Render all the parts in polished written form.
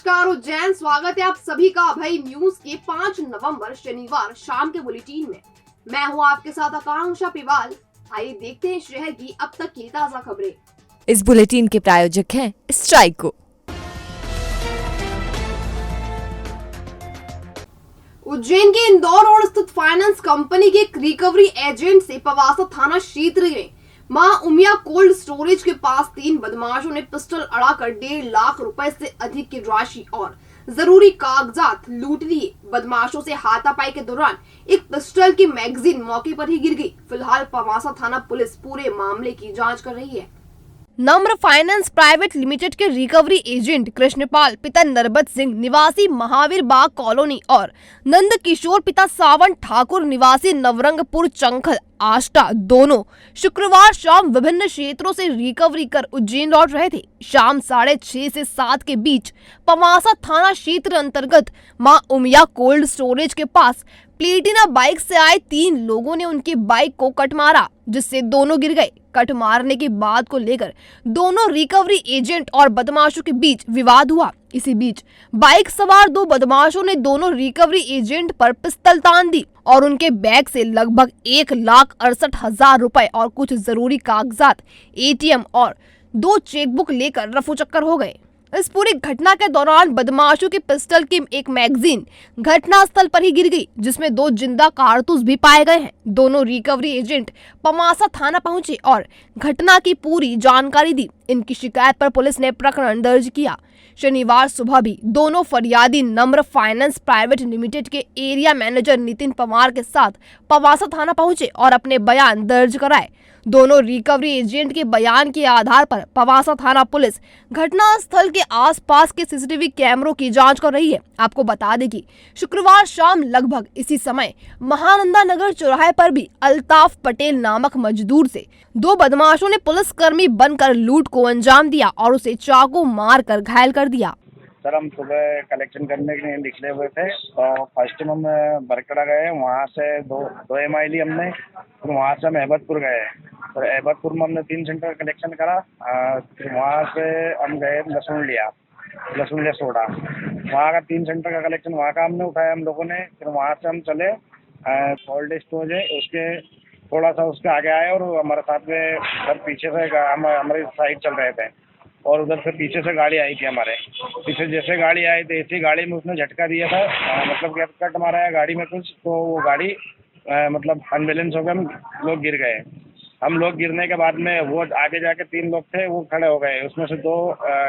नमस्कार उज्जैन, स्वागत है आप सभी का अभय न्यूज के 5 नवंबर शनिवार शाम के बुलेटिन में। मैं हूं आपके साथ आकांक्षा पिवाल। आइए देखते हैं शहर की अब तक की ताजा खबरें। इस बुलेटिन के प्रायोजक हैं स्ट्राइको। उज्जैन के इंदौर रोड स्थित फाइनेंस कंपनी के एक रिकवरी एजेंट से पवासा थाना क्षेत्र में मां उमिया कोल्ड स्टोरेज के पास 3 बदमाशों ने पिस्टल अड़ाकर 1.5 लाख रुपए से अधिक की राशि और जरूरी कागजात लूट लिए। बदमाशों से हाथापाई के दौरान एक पिस्टल की मैगजीन मौके पर ही गिर गई। फिलहाल पवासा थाना पुलिस पूरे मामले की जांच कर रही है। नम्र फाइनेंस प्राइवेट लिमिटेड के रिकवरी एजेंट कृष्णपाल पिता नरबत सिंह निवासी महावीर बाग कॉलोनी और नंद किशोर पिता सावन ठाकुर निवासी नवरंगपुर चंखल आष्टा दोनों शुक्रवार शाम विभिन्न क्षेत्रों से रिकवरी कर उज्जैन लौट रहे थे। शाम 6:30 से 7 के बीच पवासा थाना क्षेत्र अंतर्गत मां उमिया कोल्ड स्टोरेज के पास प्लेटिना बाइक से आए 3 लोगों ने उनकी बाइक को कट मारा, जिससे दोनों गिर गए। कट मारने की बात को लेकर दोनों रिकवरी एजेंट और बदमाशों के बीच विवाद हुआ। इसी बीच बाइक सवार 2 बदमाशों ने दोनों रिकवरी एजेंट पर पिस्तल तान दी और उनके बैग से लगभग 1,68,000 रुपए और कुछ जरूरी कागजात, एटीएम और 2 चेकबुक लेकर रफूचक्कर हो गए। इस पूरी घटना के दौरान बदमाशों की पिस्टल की एक मैगजीन घटनास्थल पर ही गिर गई, जिसमें 2 जिंदा कारतूस भी पाए गए हैं। दोनों रिकवरी एजेंट पवासा थाना पहुंचे और घटना की पूरी जानकारी दी। इनकी शिकायत पर पुलिस ने प्रकरण दर्ज किया। शनिवार सुबह भी दोनों फरियादी नम्र फाइनेंस प्राइवेट लिमिटेड के एरिया मैनेजर नितिन पवार के साथ पवासा थाना पहुंचे और अपने बयान दर्ज कराए। दोनों रिकवरी एजेंट के बयान के आधार पर पवासा थाना पुलिस घटनास्थल के आसपास के सीसीटीवी कैमरों की जांच कर रही है। आपको बता दें कि शुक्रवार शाम लगभग इसी समय महानंदा नगर चौराहे पर भी अल्ताफ पटेल नामक मजदूर से 2 बदमाशों ने पुलिसकर्मी बनकर लूट को अंजाम दिया और उसे चाकू मार कर घायल कर दिया। सर, हम सुबह कलेक्शन करने के लिए निकले हुए थे तो फर्स्ट टाइम हम बरकड़ा गए। वहाँ से दो MI ली हमने। फिर वहाँ से हम अहमदपुर गए। फिर अहमदपुर में हमने 3 सेंटर कलेक्शन करा। फिर वहाँ से हम गए लहसुन लिया सोडा। वहाँ का 3 सेंटर का कलेक्शन वहाँ का हमने उठाया हम लोगों ने। फिर वहाँ से हम चले कोल्ड स्टोरेज है उसके थोड़ा सा उसके आगे आए और हमारे साथ में सर पीछे से हम हमारी साइड चल रहे थे और उधर से पीछे से गाड़ी आई थी। हमारे पीछे जैसे गाड़ी आई तो ऐसी गाड़ी में उसने झटका दिया था, मतलब कट मारा है गाड़ी में कुछ, तो वो गाड़ी मतलब अनबैलेंस हो गए, हम लोग गिर गए। हम लोग गिरने के बाद में वो आगे जाके 3 लोग थे वो खड़े हो गए। उसमें से 2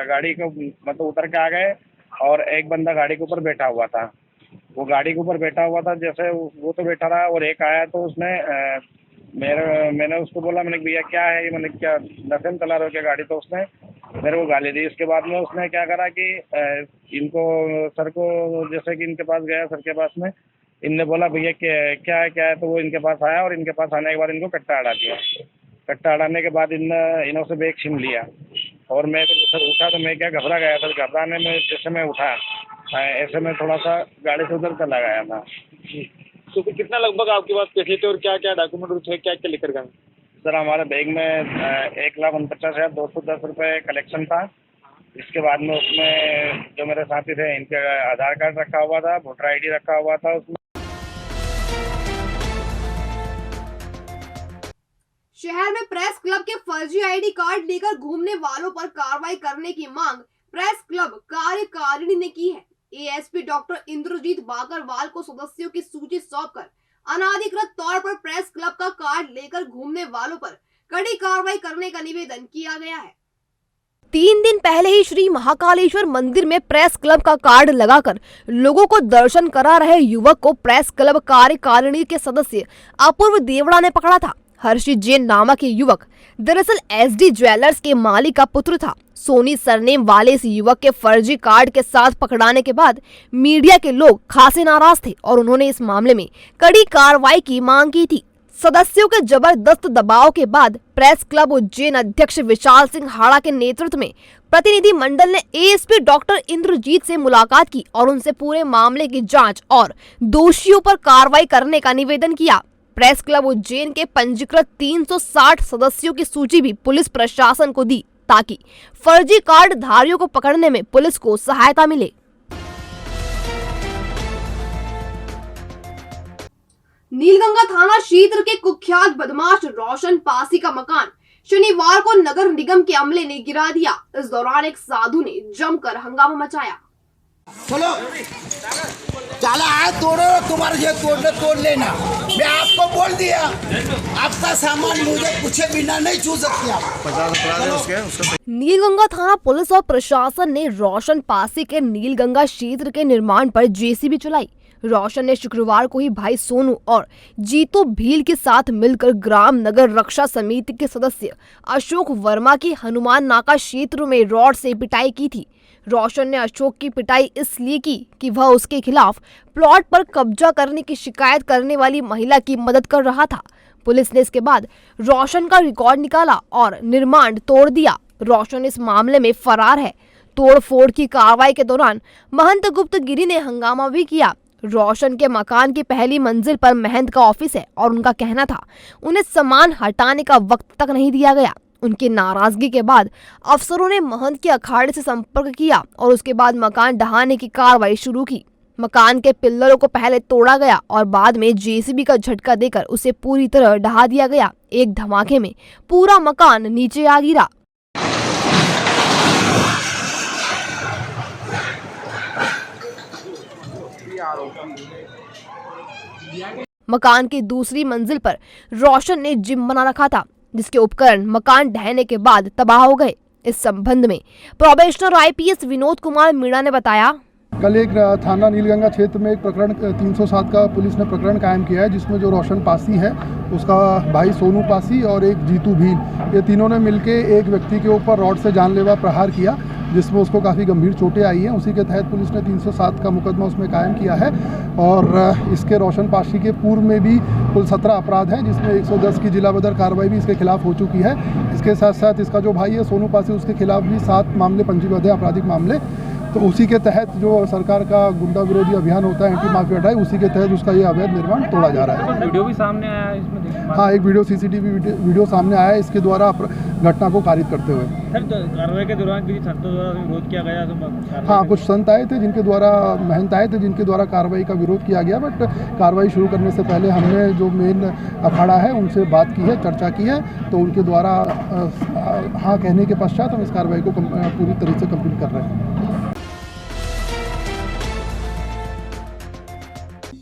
गाड़ी को मतलब उतर के आ गए और एक बंदा गाड़ी के ऊपर बैठा हुआ था। वो गाड़ी के ऊपर बैठा हुआ था, जैसे वो तो बैठा रहा और एक आया तो उसने मैंने उसको बोला, मैंने भैया क्या है ये, मैंने क्या नशे में चला रहे हो क्या गाड़ी, तो उसने मेरे को गाली दी। उसके बाद में उसने क्या करा कि इनको सर को जैसे कि इनके पास गया, सर के पास में इनने बोला भैया क्या है, तो वो इनके पास आया और इनके पास आने के बाद इनको कट्टा अड़ा दिया। कट्टा अड़ाने के बाद इन्हों से बैग छीन लिया और मैं सर उठा तो मैं क्या घबरा गया। सर घबराने में जैसे मैं उठा ऐसे में थोड़ा सा गाड़ी से उधर चला गया था। तो कितना लगभग आपके पास पैसे थे और क्या क्या डॉक्यूमेंट थे, क्या क्या लेकर गए? सर, हमारे बैग में 1,49,210 रुपये कलेक्शन था। इसके बाद में उसमें जो मेरे साथी थे इनके आधार कार्ड रखा हुआ था, वोटर ID रखा हुआ था उसमें। शहर में प्रेस क्लब के फर्जी ID कार्ड लेकर घूमने वालों पर कार्रवाई करने की मांग प्रेस क्लब कार्यकारिणी ने की है। ASP डॉक्टर इंद्रजीत बाकरवाल को सदस्यों की सूची सौंपकर अनाधिकृत तौर पर प्रेस क्लब का कार्ड लेकर घूमने वालों पर कड़ी कार्रवाई करने का निवेदन किया गया है। 3 दिन पहले ही श्री महाकालेश्वर मंदिर में प्रेस क्लब का कार्ड लगाकर लोगों को दर्शन करा रहे युवक को प्रेस क्लब कार्यकारिणी के सदस्य अपूर्व देवड़ा ने पकड़ा था। हर्षित जैन नामक ये युवक दरअसल SD ज्वेलर्स के मालिक का पुत्र था। सोनी सरनेम वाले इस युवक के फर्जी कार्ड के साथ पकड़ाने के बाद मीडिया के लोग खासे नाराज थे और उन्होंने इस मामले में कड़ी कार्रवाई की मांग की थी। सदस्यों के जबरदस्त दबाव के बाद प्रेस क्लब उज्जैन अध्यक्ष विशाल सिंह हाड़ा के नेतृत्व में प्रतिनिधि मंडल ने ASP डॉक्टर इंद्रजीत से मुलाकात की और उनसे पूरे मामले की जांच और दोषियों पर कार्रवाई करने का निवेदन किया। प्रेस क्लब उज्जैन के पंजीकृत 360 सदस्यों की सूची भी पुलिस प्रशासन को दी ताकि फर्जी कार्ड धारियों को पकड़ने में पुलिस को सहायता मिले। नीलगंगा थाना क्षेत्र के कुख्यात बदमाश रोशन पासी का मकान शनिवार को नगर निगम के अमले ने गिरा दिया। इस दौरान एक साधु ने जमकर हंगामा मचाया। चलो चला है तोड़ो, तुम्हारे ये तोड़ने तोड़ लेना। मैं आपको बोल दिया, आपका सामान मुझे पूछे बिना नहीं छू सकते आप। नीलगंगा थाना पुलिस और प्रशासन ने रोशन पासी के नीलगंगा क्षेत्र के निर्माण पर जेसीबी चलाई। रोशन ने शुक्रवार को ही भाई सोनू और जीतू भील के साथ मिलकर ग्राम नगर रक्षा समिति के सदस्य अशोक वर्मा की हनुमान नाका क्षेत्र में रॉड से पिटाई की थी। रोशन ने अशोक की पिटाई इसलिए की कि वह उसके खिलाफ प्लॉट पर कब्जा करने की शिकायत करने वाली महिला की मदद कर रहा था। पुलिस ने इसके बाद रोशन का रिकॉर्ड निकाला और निर्माण तोड़ दिया। रोशन इस मामले में फरार है। तोड़फोड़ की कार्रवाई के दौरान महंत गुप्त गिरी ने हंगामा भी किया। रोशन के मकान की पहली मंजिल पर महंत का ऑफिस है और उनका कहना था उन्हें सामान हटाने का वक्त तक नहीं दिया गया। उनकी नाराजगी के बाद अफसरों ने महंत के अखाड़े से संपर्क किया और उसके बाद मकान ढहाने की कार्रवाई शुरू की। मकान के पिल्लरों को पहले तोड़ा गया और बाद में जेसीबी का झटका देकर उसे पूरी तरह ढहा दिया गया। एक धमाके में पूरा मकान नीचे आ गिरा। मकान की दूसरी मंजिल पर रोशन ने जिम बना रखा था, जिसके उपकरण मकान ढहने के बाद तबाह हो गए। इस संबंध में प्रोबेशनर आईपीएस विनोद कुमार मीणा ने बताया, कल एक थाना नीलगंगा क्षेत्र में एक प्रकरण 307 का पुलिस ने प्रकरण कायम किया है, जिसमें जो रोशन पासी है उसका भाई सोनू पासी और एक जीतू भील, ये तीनों ने मिलके एक व्यक्ति के ऊपर रॉड से जानलेवा प्रहार किया, जिसमें उसको काफ़ी गंभीर चोटें आई हैं। उसी के तहत पुलिस ने 307 का मुकदमा उसमें कायम किया है और इसके रोशन पासी के पूर्व में भी कुल 17 अपराध हैं, जिसमें 110 की जिला बदर कार्रवाई भी इसके खिलाफ हो चुकी है। इसके साथ साथ इसका जो भाई है सोनू पासी, उसके खिलाफ भी 7 मामले पंजीबद्ध हैं, आपराधिक मामले। तो उसी के तहत जो सरकार का गुंडा विरोधी अभियान होता है, एंटी माफिया ड्राइव, उसी के तहत उसका ये अवैध निर्माण तोड़ा जा रहा है। वीडियो भी सामने आया है इसमें? हाँ, एक वीडियो सीसीटीवी वीडियो सामने आया है इसके द्वारा घटना को कारित करते हुए। सर, कार्रवाई के दौरान किसी संतों द्वारा विरोध किया गया तो? हाँ, कुछ संत आए थे जिनके द्वारा, महंत आए थे जिनके द्वारा कार्रवाई का विरोध किया गया, बट कार्रवाई शुरू करने से पहले हमने जो मेन अखाड़ा है उनसे बात की है, चर्चा की है, तो उनके द्वारा हाँ कहने के पश्चात हम इस कार्रवाई को पूरी तरह से कंप्लीट कर रहे हैं।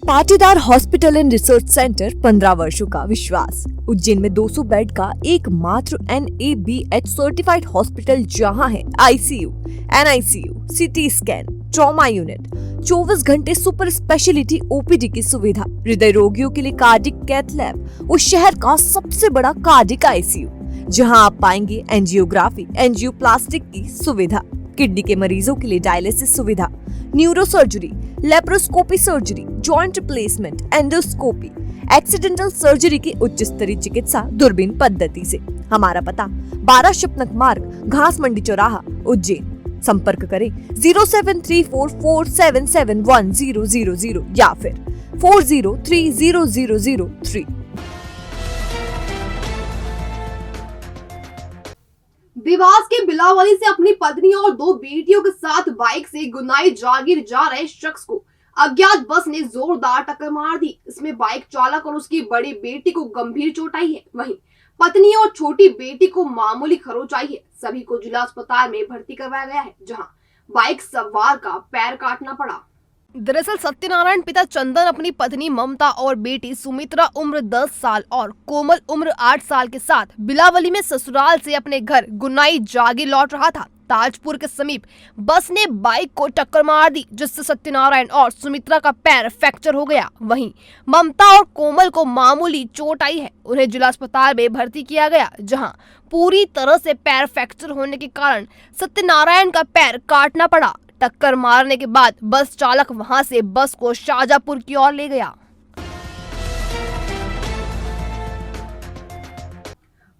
Patidar hospital and research centre 15 वर्षों का विश्वास। उज्जैन में 200 बेड का एकमात्र NABH सर्टिफाइड हॉस्पिटल, जहां है ICU, NICU, CT scan, trauma unit, 24 घंटे सुपर स्पेशलिटी OPD की सुविधा, हृदय रोगियों के लिए कार्डिक कैथ लैब और शहर का सबसे बड़ा कार्डिक ICU, जहां आप पाएंगे एंजियोग्राफी, एंजियोप्लास्टिक की सुविधा, किडनी के मरीजों के लिए डायलिसिस सुविधा, neuro surgery, laparoscopy surgery, joint replacement, endoscopy, accidental surgery की उच्च स्तरीय चिकित्सा दूरबीन पद्धति से। हमारा पता 12 शपनक मार्ग, घास मंडी चौराहा, उज्जैन। संपर्क करें 073447710000 या फिर 40300003। देवास के बिलावली से अपनी पत्नी और 2 बेटियों के साथ बाइक से गुनाई जागीर जा रहे शख्स को अज्ञात बस ने जोरदार टक्कर मार दी। इसमें बाइक चालक और उसकी बड़ी बेटी को गंभीर चोट आई है, वहीं पत्नी और छोटी बेटी को मामूली खरोंच आई है। सभी को जिला अस्पताल में भर्ती करवाया गया है, जहां बाइक सवार का पैर काटना पड़ा। दरअसल सत्यनारायण पिता चंदन अपनी पत्नी ममता और बेटी सुमित्रा उम्र 10 साल और कोमल उम्र 8 साल के साथ बिलावली में ससुराल से अपने घर गुनाई जागीर लौट रहा था। ताजपुर के समीप बस ने बाइक को टक्कर मार दी, जिससे सत्यनारायण और सुमित्रा का पैर फ्रैक्चर हो गया। वहीं ममता और कोमल को मामूली चोट आई है। उन्हें जिला अस्पताल में भर्ती किया गया, जहां पूरी तरह से पैर फ्रैक्चर होने के कारण सत्यनारायण का पैर काटना पड़ा। टक्कर मारने के बाद बस चालक वहां से बस को शाहजहांपुर की ओर ले गया।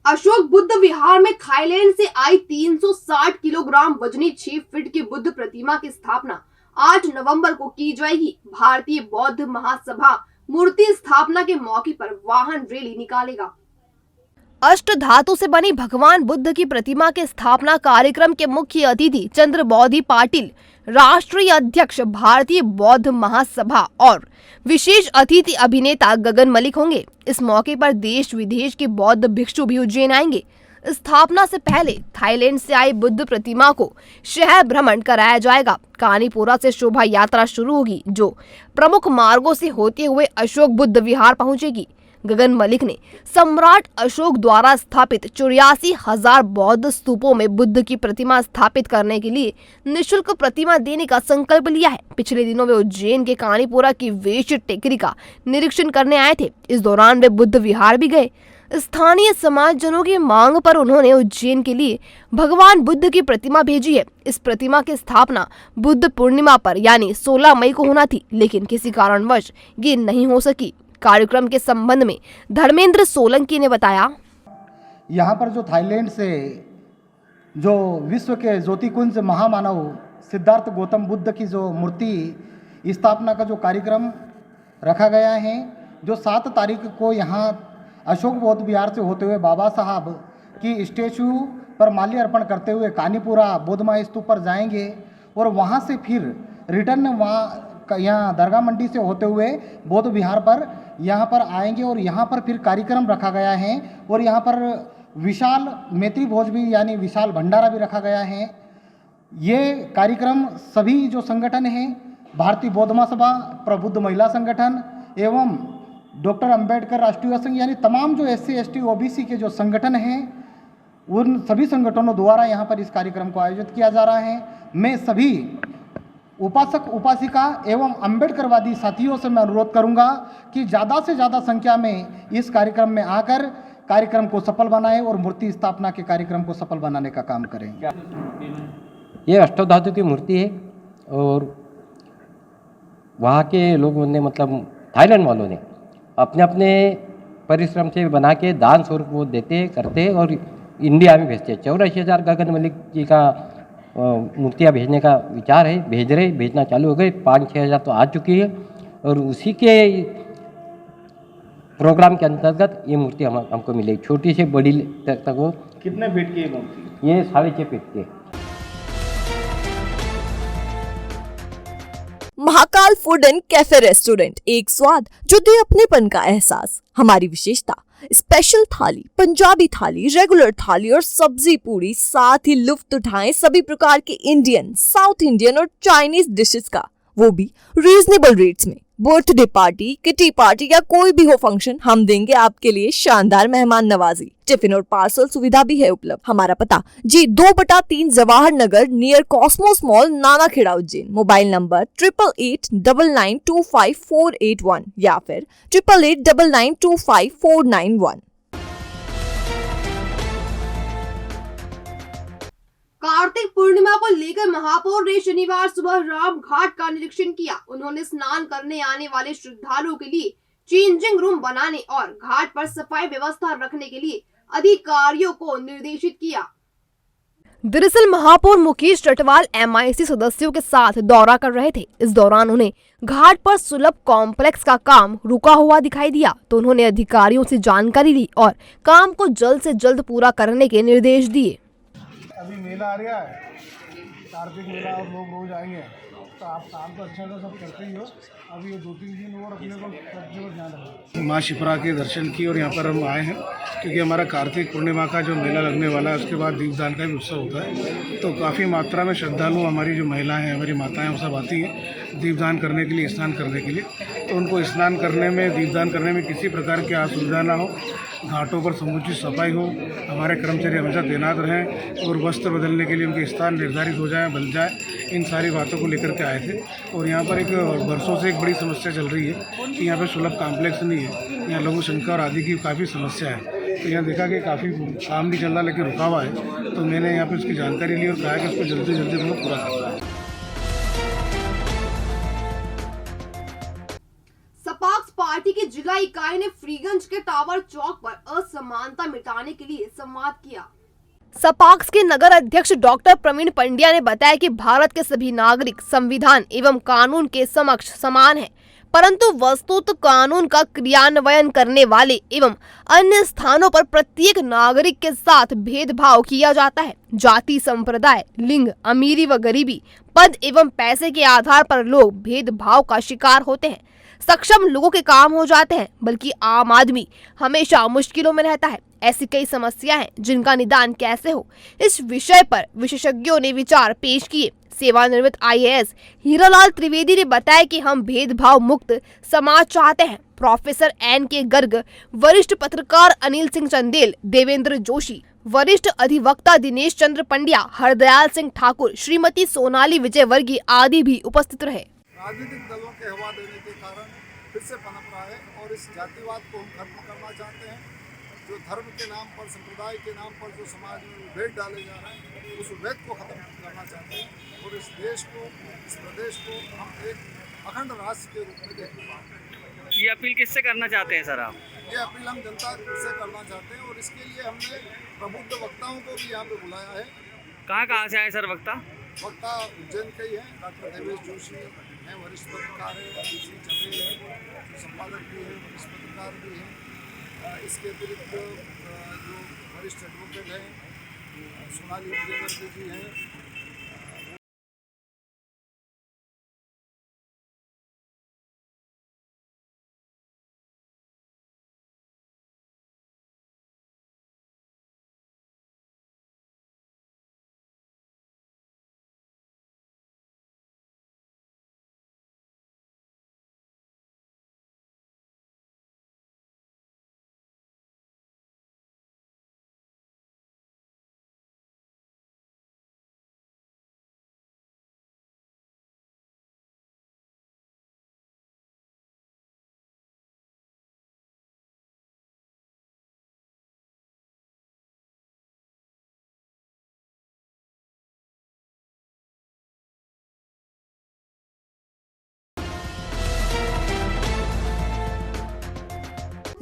अशोक बुद्ध विहार में थाईलैंड से आई 360 किलोग्राम वजनी 6 फीट की बुद्ध प्रतिमा की स्थापना 8 नवंबर को की जाएगी। भारतीय बौद्ध महासभा मूर्ति स्थापना के मौके पर वाहन रैली निकालेगा। अष्ट धातु से बनी भगवान बुद्ध की प्रतिमा के स्थापना कार्यक्रम के मुख्य अतिथि चंद्रबौधी पाटिल, राष्ट्रीय अध्यक्ष भारतीय बौद्ध महासभा और विशेष अतिथि अभिनेता गगन मलिक होंगे। इस मौके पर देश विदेश के बौद्ध भिक्षु भी उज्जैन आएंगे। स्थापना से पहले थाईलैंड से आई बुद्ध प्रतिमा को शहर भ्रमण कराया जाएगा। कानीपुरा से शोभा यात्रा शुरू होगी जो प्रमुख मार्गों से होते हुए अशोक बुद्ध विहार पहुंचेगी। गगन मलिक ने सम्राट अशोक द्वारा स्थापित 84,000 बौद्ध स्तूपों में बुद्ध की प्रतिमा स्थापित करने के लिए निःशुल्क प्रतिमा देने का संकल्प लिया है। पिछले दिनों वे उज्जैन के कानीपुरा की वेश्य टेकरी का निरीक्षण करने आए थे। इस दौरान वे बुद्ध विहार भी गए। स्थानीय समाजजनों की मांग पर उन्होंने उज्जैन के लिए भगवान बुद्ध की प्रतिमा भेजी है। इस प्रतिमा की स्थापना बुद्ध पूर्णिमा पर यानी 16 मई को होना थी, लेकिन किसी कारणवश ये नहीं हो सकी। कार्यक्रम के संबंध में धर्मेंद्र सोलंकी ने बताया, यहाँ पर जो थाईलैंड से जो विश्व के ज्योतिकुंज महामानव सिद्धार्थ गौतम बुद्ध की जो मूर्ति स्थापना का जो कार्यक्रम रखा गया है, जो 7 तारीख को यहाँ अशोक बौद्ध विहार से होते हुए बाबा साहब की स्टेचू पर माल्य अर्पण करते हुए कानीपुरा बौद्धमय स्तूप पर जाएंगे और वहाँ से फिर रिटर्न वहाँ यहाँ दरगाह मंडी से होते हुए बौद्ध विहार पर यहाँ पर आएंगे और यहाँ पर फिर कार्यक्रम रखा गया है और यहाँ पर विशाल मैत्री भोज भी यानी विशाल भंडारा भी रखा गया है। ये कार्यक्रम सभी जो संगठन हैं, भारतीय बौद्ध महासभा, प्रबुद्ध महिला संगठन एवं डॉक्टर अंबेडकर राष्ट्रीय संघ यानी तमाम जो SC ST OBC के जो संगठन हैं, उन सभी संगठनों द्वारा यहाँ पर इस कार्यक्रम को आयोजित किया जा रहा है। मैं सभी उपासक उपासिका एवं अम्बेडकरवादी साथियों से मैं अनुरोध करूंगा कि ज़्यादा से ज़्यादा संख्या में इस कार्यक्रम में आकर कार्यक्रम को सफल बनाएं और मूर्ति स्थापना के कार्यक्रम को सफल बनाने का काम करें। ये अष्टधातु की मूर्ति है और वहाँ के लोगों ने मतलब थाईलैंड वालों ने अपने अपने परिश्रम से बना के दान स्वरूप वो देते करते और इंडिया में भेजते। 84,000 गगन मलिक जी का मूर्तियाँ भेजने का विचार है, भेजना चालू हो गए। 5-6 हज़ार तो आ चुकी है और उसी के प्रोग्राम के अंतर्गत ये मूर्ति हमको मिली, छोटी से बड़ी तक वो। कितने फीट की मूर्ति? ये 6.5 फीट की। Mahakal food and cafe restaurant, एक स्वाद जो दे अपनेपन का एहसास। हमारी विशेषता स्पेशल थाली, पंजाबी थाली, रेगुलर थाली और सब्जी पूरी, साथ ही लुफ्त उठाएं सभी प्रकार के इंडियन, साउथ इंडियन और चाइनीज डिशेस का, वो भी रीजनेबल रेट्स में। बर्थडे पार्टी, किटी पार्टी या कोई भी हो फंक्शन, हम देंगे आपके लिए शानदार मेहमान नवाजी। टिफिन और पार्सल सुविधा भी है उपलब्ध। हमारा पता G 2/3 Jawahar Nagar near Cosmos mall, Nanakheda, Ujjain. Mobile number 8889925481 या फिर 8889925491। कार्तिक पूर्णिमा को लेकर महापौर ने शनिवार सुबह राम घाट का निरीक्षण किया। उन्होंने स्नान करने आने वाले श्रद्धालुओं के लिए चेंजिंग रूम बनाने और घाट पर सफाई व्यवस्था रखने के लिए अधिकारियों को निर्देशित किया। दरअसल महापौर मुकेश रटवाल MIC सदस्यों के साथ दौरा कर रहे थे। इस दौरान उन्हें घाट पर सुलभ कॉम्प्लेक्स का काम रुका हुआ दिखाई दिया, तो उन्होंने अधिकारियों से जानकारी ली और काम को जल्द से जल्द पूरा करने के निर्देश दिए। अभी मेला आ रहा है, कार्तिक मेला, और लोग रोज आएंगे, तो आप काम तो अच्छा सा सब करते ही हो। अभी ये 2-3 दिन और अपने को सबसे ध्यान रखना। माँ शिप्रा के दर्शन की और यहाँ पर हम आए हैं क्योंकि हमारा कार्तिक पूर्णिमा का जो मेला लगने वाला है उसके बाद दीपदान का भी उत्सव होता है, तो काफ़ी मात्रा में श्रद्धालु हमारी जो महिलाएं हैं, हमारी माताएं, वो सब आती हैं दीपदान करने के लिए, स्नान करने के लिए। तो उनको स्नान करने में, दीपदान करने में किसी प्रकार की असुविधा ना हो, घाटों पर समुचित सफाई हो, हमारे कर्मचारी हमेशा तैनात रहें और वस्त्र बदलने के लिए उनके स्थान निर्धारित हो जाए, बदल जाए, इन सारी बातों को लेकर के आए थे। और यहाँ पर एक वर्षों से एक बड़ी समस्या चल रही है कि यहाँ पर सुलभ कॉम्प्लेक्स नहीं है, यहाँ लघु शंका और आदि की काफ़ी समस्या है। तो यहाँ देखा कि काफ़ी काम भी चल रहा लेकिन रुका हुआ है, तो मैंने यहाँ पर उसकी जानकारी ली और कहा कि उसको जल्दी से जल्दी पूरा करना है। सपाक्स पार्टी की जिला इकाई ने फ्रीगंज के टावर चौक पर असमानता मिटाने के लिए संवाद किया। सपाक्स के नगर अध्यक्ष डॉक्टर प्रवीण पंड्या ने बताया कि भारत के सभी नागरिक संविधान एवं कानून के समक्ष समान हैं। परंतु वस्तुतः कानून का क्रियान्वयन करने वाले एवं अन्य स्थानों पर प्रत्येक नागरिक के साथ भेदभाव किया जाता है। जाति, संप्रदाय, लिंग, अमीरी व गरीबी, पद एवं पैसे के आधार पर लोग भेदभाव का शिकार होते हैं। सक्षम लोगों के काम हो जाते हैं, बल्कि आम आदमी हमेशा मुश्किलों में रहता है। ऐसी कई समस्याएं हैं जिनका निदान कैसे हो, इस विषय पर विशेषज्ञों ने विचार पेश किए। सेवानिवृत्त IAS हीरालाल त्रिवेदी ने बताया कि हम भेदभाव मुक्त समाज चाहते हैं। प्रोफेसर NK गर्ग, वरिष्ठ पत्रकार अनिल सिंह चंदेल, देवेंद्र जोशी, वरिष्ठ अधिवक्ता दिनेश चंद्र पंड्या, हरदयाल सिंह ठाकुर, श्रीमती सोनाली विजयवर्गीय आदि भी उपस्थित रहे। राजनीतिक दलों के हवा देने के कारण फिर से पनप रहा है और इस जातिवाद को हम खत्म करना चाहते हैं। जो धर्म के नाम पर, संप्रदाय के नाम पर जो समाज में विभेद डाले जा रहे हैं, उस विभेद को खत्म करना चाहते हैं और इस देश को, इस प्रदेश को हम एक अखंड राष्ट्र के रूप में देखना चाहते हैं। ये अपील किससे करना चाहते हैं सर आप? ये अपील हम जनता से करना चाहते हैं और इसके लिए हमने प्रबुद्ध वक्ताओं को भी यहाँ पे बुलाया है। कहाँ से आए सर वक्ता? वक्ता उज्जैन के ही हैं, डॉक्टर देवेश जोशी हैं, वरिष्ठ पत्रकार हैं, अनिल सिंह चंदेल हैं, संपादक भी हैं, वरिष्ठ पत्रकार भी हैं। इसके अतिरिक्त जो वरिष्ठ एडवोकेट हैं, सोनाली विजयवर्गीय जी हैं।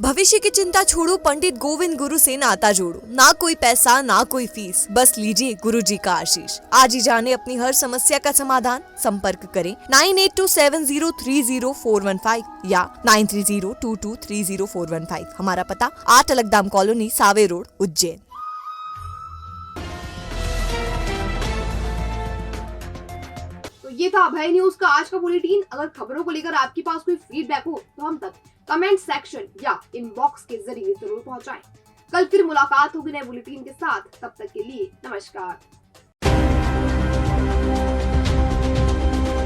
भविष्य की चिंता छोड़ो, पंडित गोविंद गुरु से नाता जोड़ो। ना कोई पैसा, ना कोई फीस, बस लीजिए गुरु जी का आशीष। आज ही जाने अपनी हर समस्या का समाधान। संपर्क करें 9827030415 या 9302230415। हमारा पता 8 अलगदाम कॉलोनी, सावे रोड, उज्जैन। तो ये था अभय न्यूज का आज का बुलेटिन। अगर खबरों को लेकर आपके पास कोई फीडबैक हो तो हम तक कमेंट सेक्शन या इनबॉक्स के जरिए जरूर पहुंचाएं। कल फिर मुलाकात होगी नए बुलेटिन के साथ। तब तक के लिए नमस्कार।